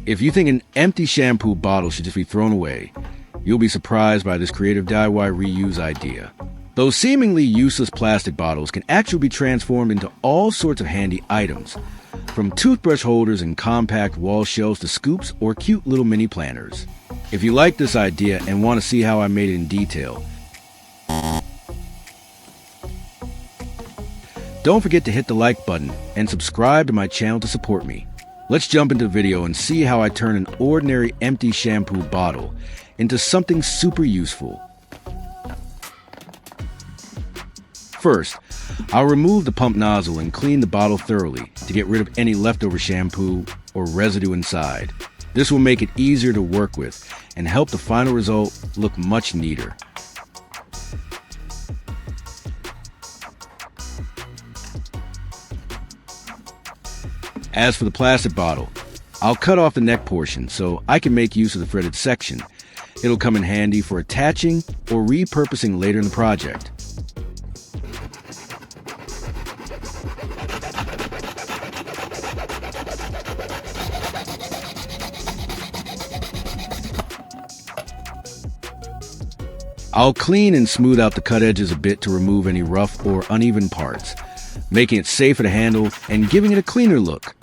If you think an empty shampoo bottle should just be thrown away, you'll be surprised by this creative DIY reuse idea. Those seemingly useless plastic bottles can actually be transformed into all sorts of handy items, from toothbrush holders and compact wall shelves to scoops or cute little mini planters. If you like this idea and want to see how I made it in detail, don't forget to hit the like button and subscribe to my channel to support me. Let's jump into the video and see how I turn an ordinary empty shampoo bottle into something super useful. First, I'll remove the pump nozzle and clean the bottle thoroughly to get rid of any leftover shampoo or residue inside. This will make it easier to work with and help the final result look much neater. As for the plastic bottle, I'll cut off the neck portion so I can make use of the threaded section. It'll come in handy for attaching or repurposing later in the project. I'll clean and smooth out the cut edges a bit to remove any rough or uneven parts, making it safer to handle and giving it a cleaner look.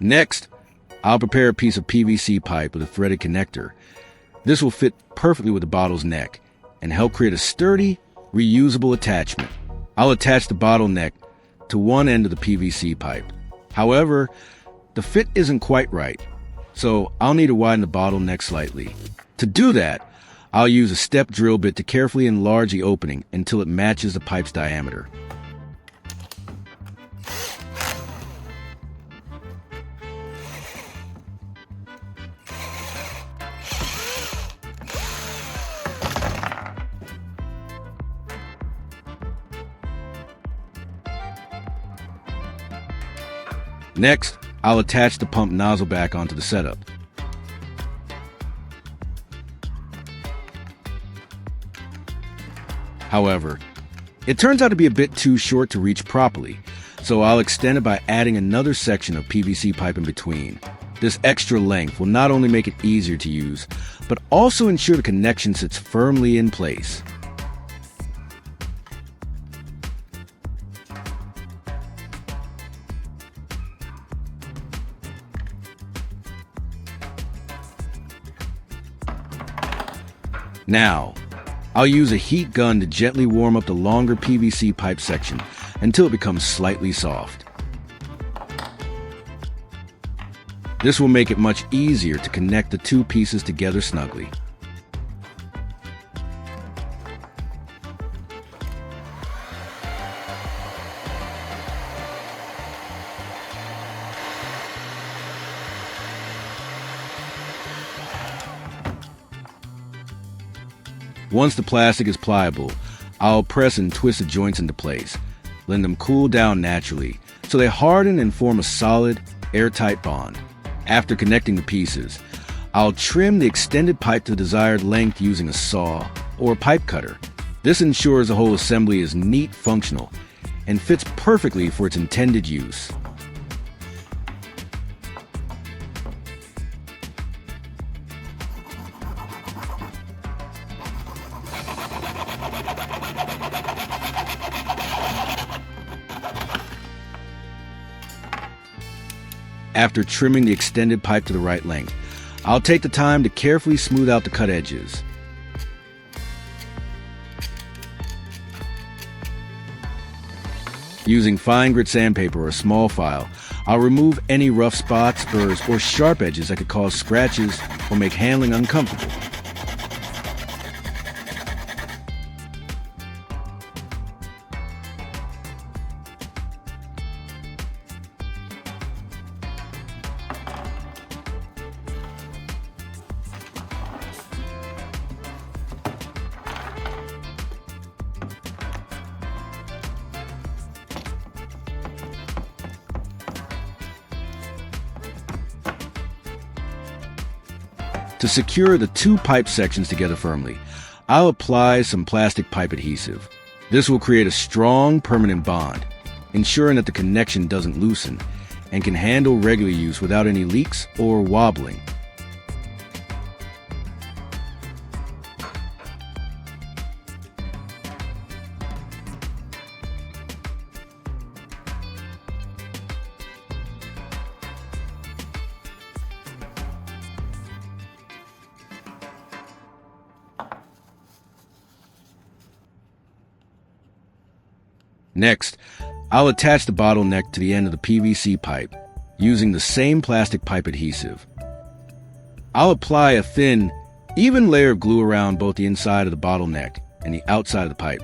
Next, I'll prepare a piece of PVC pipe with a threaded connector. This will fit perfectly with the bottle's neck and help create a sturdy, reusable attachment. I'll attach the bottle neck to one end of the PVC pipe. However, the fit isn't quite right, so I'll need to widen the bottle neck slightly. To do that, I'll use a step drill bit to carefully enlarge the opening until it matches the pipe's diameter. Next, I'll attach the pump nozzle back onto the setup. However, it turns out to be a bit too short to reach properly, so I'll extend it by adding another section of PVC pipe in between. This extra length will not only make it easier to use, but also ensure the connection sits firmly in place. Now, I'll use a heat gun to gently warm up the longer PVC pipe section until it becomes slightly soft. This will make it much easier to connect the two pieces together snugly. Once the plastic is pliable, I'll press and twist the joints into place, letting them cool down naturally so they harden and form a solid, airtight bond. After connecting the pieces, I'll trim the extended pipe to the desired length using a saw or pipe cutter. This ensures the whole assembly is neat, functional, and fits perfectly for its intended use. After trimming the extended pipe to the right length, I'll take the time to carefully smooth out the cut edges. Using fine grit sandpaper or a small file, I'll remove any rough spots, burrs, or sharp edges that could cause scratches or make handling uncomfortable. To secure the two pipe sections together firmly, I'll apply some plastic pipe adhesive. This will create a strong, permanent bond, ensuring that the connection doesn't loosen and can handle regular use without any leaks or wobbling. Next, I'll attach the bottleneck to the end of the PVC pipe using the same plastic pipe adhesive. I'll apply a thin, even layer of glue around both the inside of the bottleneck and the outside of the pipe,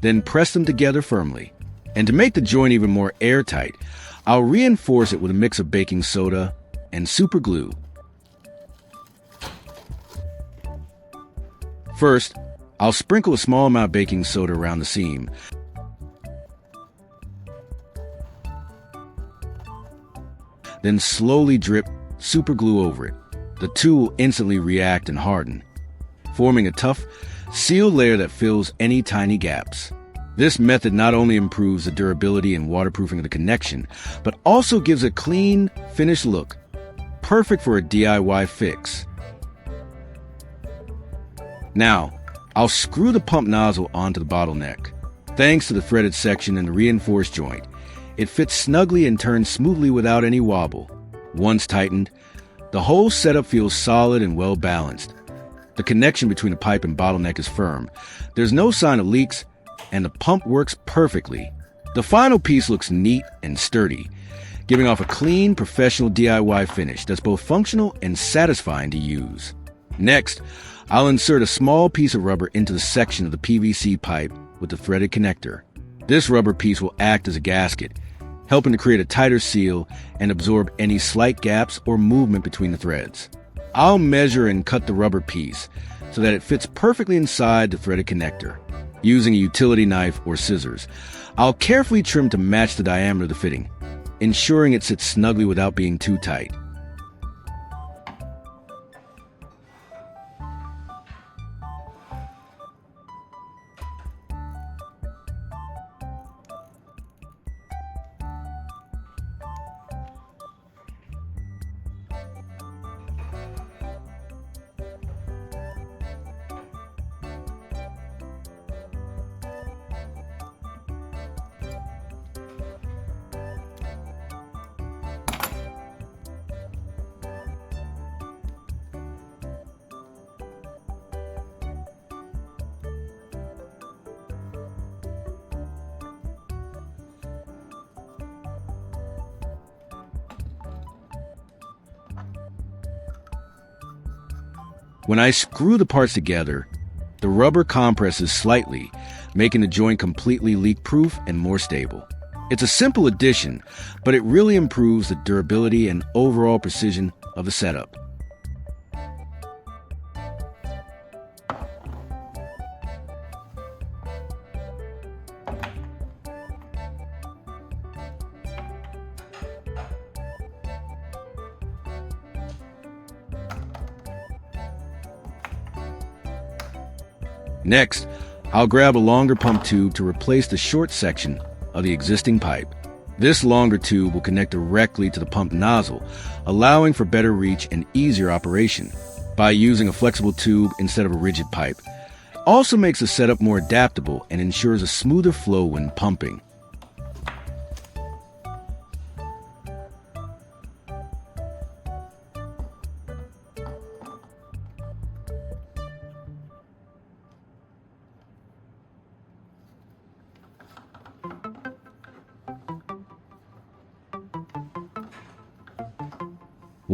then press them together firmly. And to make the joint even more airtight, I'll reinforce it with a mix of baking soda and super glue. First, I'll sprinkle a small amount of baking soda around the seam. Then slowly drip super glue over it. The two will instantly react and harden, forming a tough, sealed layer that fills any tiny gaps. This method not only improves the durability and waterproofing of the connection, but also gives a clean, finished look, perfect for a DIY fix. Now, I'll screw the pump nozzle onto the bottleneck. Thanks to the threaded section and the reinforced joint, it fits snugly and turns smoothly without any wobble. Once tightened, the whole setup feels solid and well balanced. The connection between the pipe and bottleneck is firm. There's no sign of leaks, and the pump works perfectly. The final piece looks neat and sturdy, giving off a clean, professional DIY finish that's both functional and satisfying to use. Next, I'll insert a small piece of rubber into the section of the PVC pipe with the threaded connector. This rubber piece will act as a gasket, helping to create a tighter seal and absorb any slight gaps or movement between the threads. I'll measure and cut the rubber piece so that it fits perfectly inside the threaded connector. Using a utility knife or scissors, I'll carefully trim to match the diameter of the fitting, ensuring it sits snugly without being too tight. When I screw the parts together, the rubber compresses slightly, making the joint completely leak-proof and more stable. It's a simple addition, but it really improves the durability and overall precision of the setup. Next, I'll grab a longer pump tube to replace the short section of the existing pipe. This longer tube will connect directly to the pump nozzle, allowing for better reach and easier operation. By using a flexible tube instead of a rigid pipe, it also makes the setup more adaptable and ensures a smoother flow when pumping.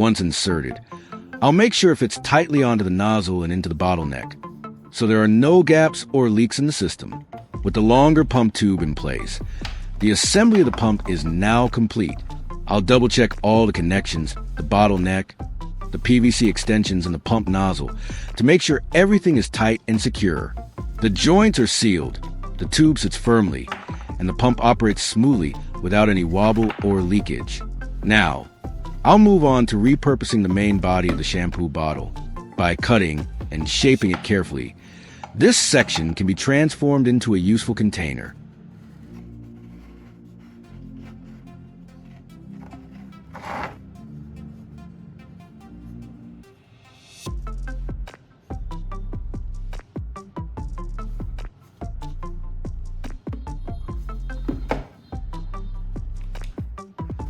Once inserted, I'll make sure it fits tightly onto the nozzle and into the bottleneck, so there are no gaps or leaks in the system. With the longer pump tube in place, the assembly of the pump is now complete. I'll double check all the connections, the bottleneck, the PVC extensions, and the pump nozzle to make sure everything is tight and secure. The joints are sealed, the tube sits firmly, and the pump operates smoothly without any wobble or leakage. Now, I'll move on to repurposing the main body of the shampoo bottle. by cutting and shaping it carefully. This section can be transformed into a useful container.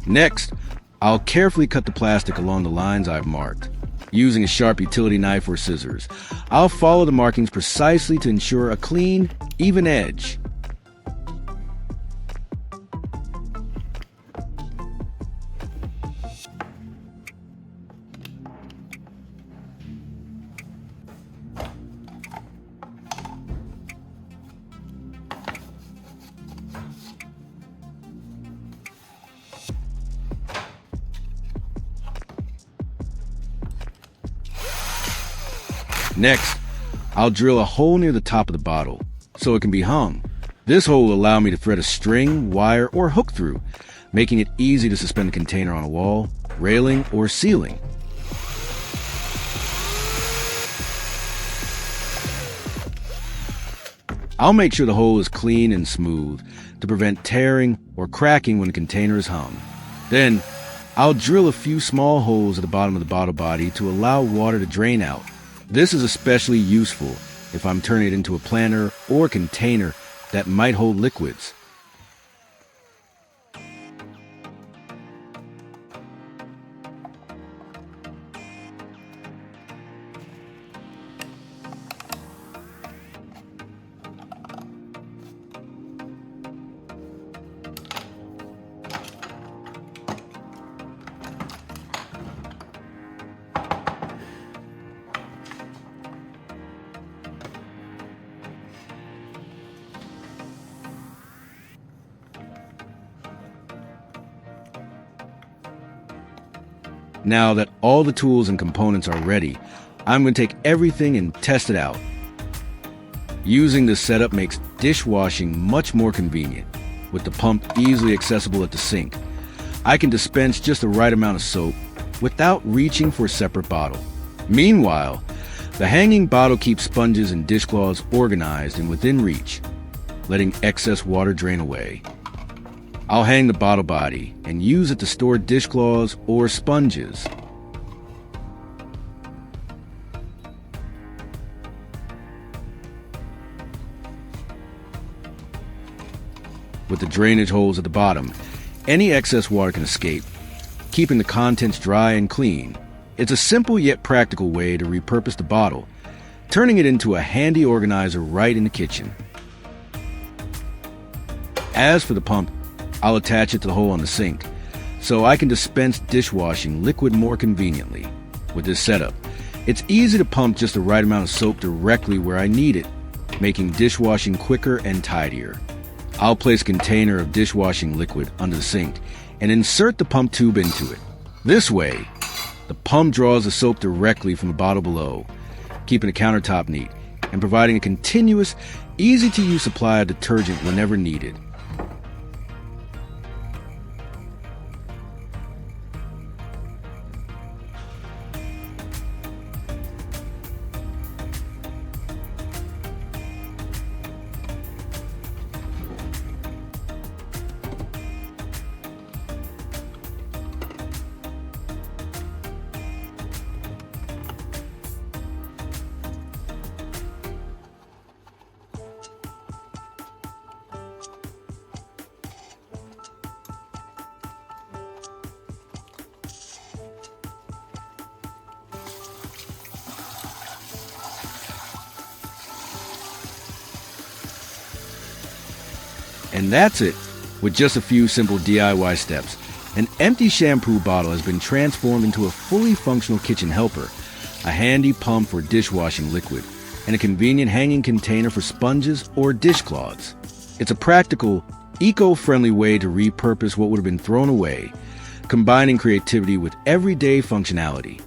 Next, I'll carefully cut the plastic along the lines I've marked. Using a sharp utility knife or scissors, I'll follow the markings precisely to ensure a clean, even edge. Next, I'll drill a hole near the top of the bottle so it can be hung. This hole will allow me to thread a string, wire, or hook through, making it easy to suspend the container on a wall, railing, or ceiling. I'll make sure the hole is clean and smooth to prevent tearing or cracking when the container is hung. Then, I'll drill a few small holes at the bottom of the bottle body to allow water to drain out. This is especially useful if I'm turning it into a planter or container that might hold liquids. Now that all the tools and components are ready, I'm going to take everything and test it out. Using this setup makes dishwashing much more convenient, with the pump easily accessible at the sink. I can dispense just the right amount of soap without reaching for a separate bottle. Meanwhile, the hanging bottle keeps sponges and dishcloths organized and within reach, letting excess water drain away. I'll hang the bottle body and use it to store dishcloths or sponges. With the drainage holes at the bottom, any excess water can escape, keeping the contents dry and clean. It's a simple yet practical way to repurpose the bottle, turning it into a handy organizer right in the kitchen. As for the pump, I'll attach it to the hole on the sink, so I can dispense dishwashing liquid more conveniently. With this setup, it's easy to pump just the right amount of soap directly where I need it, making dishwashing quicker and tidier. I'll place a container of dishwashing liquid under the sink and insert the pump tube into it. This way, the pump draws the soap directly from the bottle below, keeping the countertop neat and providing a continuous, easy-to-use supply of detergent whenever needed. And that's it. With just a few simple DIY steps, an empty shampoo bottle has been transformed into a fully functional kitchen helper, a handy pump for dishwashing liquid, and a convenient hanging container for sponges or dishcloths. It's a practical, eco-friendly way to repurpose what would have been thrown away, combining creativity with everyday functionality.